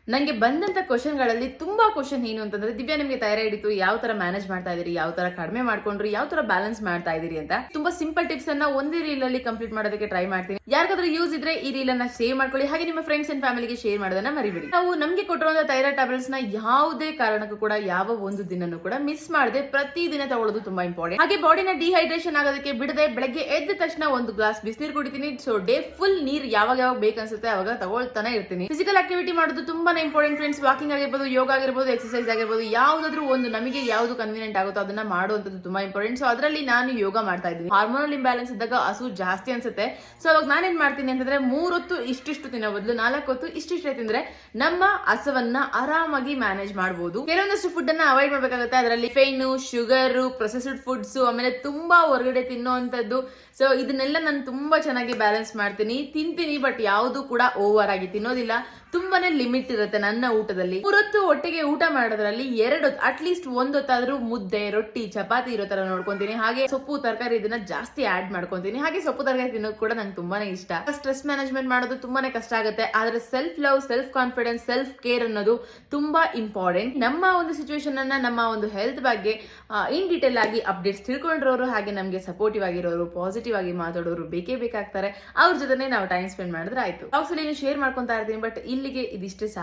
ನಂಗೆ ಬಂದಂತ ಕ್ವಶನ್ಗಳಲ್ಲಿ ತುಂಬಾ ಕ್ವಶನ್ ಏನು ಅಂತಂದ್ರೆ, ದಿವ್ಯಾ ನಿಮ್ಗೆ ಥೈರಾಯ್ಡ್ ಇತ್ತು, ಯಾವ ತರ ಮ್ಯಾನೇಜ್ ಮಾಡ್ತಾ ಇದೀರಿ, ಯಾವ ತರ ಕಡಿಮೆ ಮಾಡ್ಕೊಂಡ್ರಿ, ಯಾವ ತರ ಬ್ಯಾಲೆನ್ಸ್ ಮಾಡ್ತಾ ಇದೀರಿ ಅಂತ. ತುಂಬಾ ಸಿಂಪಲ್ ಟಿಪ್ಸ್ ಅನ್ನ ಒಂದೇ ರೀಲ್ ಅಲ್ಲಿ ಕಂಪ್ಲೀಟ್ ಮಾಡೋದಕ್ಕೆ ಟ್ರೈ ಮಾಡ್ತೀನಿ. ಯಾರಿಗಾದ್ರೂ ಯೂಸ್ ಇದ್ರೆ ಈ ರೀಲ್ ಅನ್ನ ಸೇವ್ ಮಾಡ್ಕೊಳ್ಳಿ, ಹಾಗೆ ನಿಮ್ಮ ಫ್ರೆಂಡ್ಸ್ ಅಂಡ್ ಫ್ಯಾಮಿಲಿಗೆ ಶೇರ್ ಮಾಡೋದನ್ನ ಮರಿಬೇಡಿ. ನಾವು ನಮ್ಗೆ ಕೊಟ್ಟಿರುವಂತಹ ಥೈರಾಯ್ಡ್ ಟ್ಯಾಬ್ಲೆಟ್ಸ್ ನ ಯಾವುದೇ ಕಾರಣಕ್ಕೂ ಕೂಡ ಯಾವ ಒಂದು ದಿನನೂ ಕೂಡ ಮಿಸ್ ಮಾಡದೆ ಪ್ರತಿ ದಿನ ತಗೊಳ್ಳೋದು ತುಂಬಾ ಇಂಪಾರ್ಟೆಂಟ್. ಹಾಗೆ ಬಾಡಿನ ಡಿಹೈಡ್ರೇಷನ್ ಆಗೋದಕ್ಕೆ ಬಿಡದೆ ಬೆಳಗ್ಗೆ ಎದ್ದ ತಕ್ಷಣ ಒಂದು ಗ್ಲಾಸ್ ಬಿಸಿನೀರು ಕುಡಿತೀನಿ. ಸೊ ಡೇ ಫುಲ್ ನೀರ್ ಯಾವಾಗ ಬೇಕನ್ಸುತ್ತೆ ಅವಾಗ ತಗೊಳ್ತಾನೆ ಇರ್ತೀನಿ. ಫಿಸಿಕಲ್ ಆಕ್ಟಿವಿಟಿ ಮಾಡೋದು ತುಂಬಾ ಇಂಪಾರ್ಟೆಂಟ್ ಫ್ರೆಂಡ್ಸ್. ವಾಕಿಂಗ್ ಆಗಿರ್ಬೋದು, ಯೋಗ ಆಗಿರ್ಬೋದು, ಎಕ್ಸರ್ಸೈಸ್ ಆಗಿರ್ಬೋದು, ಯಾವ್ದಾದ್ರು ಒಂದು ನಮಗೆ ಯಾವ್ದು ಕನ್ವೀನಿಯಂಟ್ ಆಗುತ್ತೋ ಅದನ್ನ ಮಾಡುವಂತದ್ದು ತುಂಬಾ ಇಂಪಾರ್ಟೆಂಟ್. ಸೊ ಅದರಲ್ಲಿ ನಾನು ಯೋಗ ಮಾಡ್ತಾ ಇದ್ದೀನಿ. ಹಾರ್ಮೋನಲ್ ಇಂಬ್ಯಾಲೆನ್ಸ್ ಇದ್ದಾಗ ಹಸು ಜಾಸ್ತಿ ಅನ್ಸುತ್ತೆ. ಸೊ ಅವಾಗ ನಾನೇನ್ ಮಾಡ್ತೀನಿ ಅಂತಂದ್ರೆ 3 ಹೊತ್ತು ಇಷ್ಟಿಷ್ಟು ತಿನ್ನೋ ಬದಲು 4 ಹೊತ್ತು ಇಷ್ಟಿಷ್ಟೇ ತಿಂದ್ರೆ ನಮ್ಮ ಹಸವನ್ನ ಆರಾಮಾಗಿ ಮ್ಯಾನೇಜ್ ಮಾಡಬಹುದು. ಕೆಲವೊಂದಷ್ಟು ಫುಡ್ ಅನ್ನ ಅವಾಯ್ಡ್ ಮಾಡ್ಬೇಕಾಗುತ್ತೆ. ಅದರಲ್ಲಿ ಫೇನು, ಶುಗರ್, ಪ್ರೊಸೆಸ್ಡ್ ಫುಡ್ಸ್, ಆಮೇಲೆ ತುಂಬಾ ಹೊರಗಡೆ ತಿನ್ನೋಂಥದ್ದು. ಸೊ ಇದನ್ನೆಲ್ಲ ನಾನು ತುಂಬಾ ಚೆನ್ನಾಗಿ ಬ್ಯಾಲೆನ್ಸ್ ಮಾಡ್ತೀನಿ, ತಿಂತೀನಿ. ಬಟ್ ಯಾವುದು ಕೂಡ ಓವರ್ ಆಗಿ ತಿನ್ನೋದಿಲ್ಲ. ತುಂಬಾನೇ ಲಿಮಿಟ್ ಇರುತ್ತೆ ನನ್ನ ಊಟದಲ್ಲಿ. 3 ಹೊತ್ತು ಒಟ್ಟಿಗೆ ಊಟ ಮಾಡೋದ್ರಲ್ಲಿ 2 ಹೊತ್ತು ಅಟ್ಲೀಸ್ಟ್ 1 ಹೊತ್ತಾದ್ರೂ ಮುದ್ದೆ, ರೊಟ್ಟಿ, ಚಪಾತಿ ಇರೋ ತರ ನೋಡ್ಕೊಂತೀನಿ. ಹಾಗೆ ಸೊಪ್ಪು ತರಕಾರಿ ಇದನ್ನ ಜಾಸ್ತಿ ಆಡ್ ಮಾಡ್ಕೊಂತೀನಿ. ಹಾಗೆ ಸೊಪ್ಪು ತರಕಾರಿ ತಿನ್ನೋದು ಕೂಡ ನಂಗೆ ತುಂಬಾನೇ ಇಷ್ಟ. ಸ್ಟ್ರೆಸ್ ಮ್ಯಾನೇಜ್ಮೆಂಟ್ ಮಾಡೋದು ತುಂಬಾನೇ ಕಷ್ಟ ಆಗುತ್ತೆ. ಆದ್ರೆ self love, self confidence, self care ಅನ್ನೋದು ತುಂಬಾ ಇಂಪಾರ್ಟೆಂಟ್. ನಮ್ಮ ಒಂದು ಸಿಚುವೇಶನ್ ಅನ್ನ, ನಮ್ಮ ಒಂದು ಹೆಲ್ತ್ ಬಗ್ಗೆ ಇನ್ ಡೀಟೇಲ್ ಆಗಿ ಅಪ್ಡೇಟ್ಸ್ ತಿಳ್ಕೊಂಡಿರೋರು, ಹಾಗೆ ನಮ್ಗೆ ಸಪೋರ್ಟಿವ್ ಆಗಿರೋರು, ಪಾಸಿಟಿವ್ ಆಗಿ ಮಾತಾಡೋರು ಬೇಕೇ ಬೇಕಾಗ್ತಾರೆ. ಅವ್ರ ಜೊತೆ ನಾವು ಟೈಮ್ ಸ್ಪೆಂಡ್ ಮಾಡಿದ್ರೆ ಆಯ್ತು. ಶೇರ್ ಮಾಡ್ಕೊಂತಾ ಇರ್ತೀನಿ. ಬಟ್ ಇಲ್ಲಿಗೆ ಇದಿಷ್ಟೇ ಸಾಕು.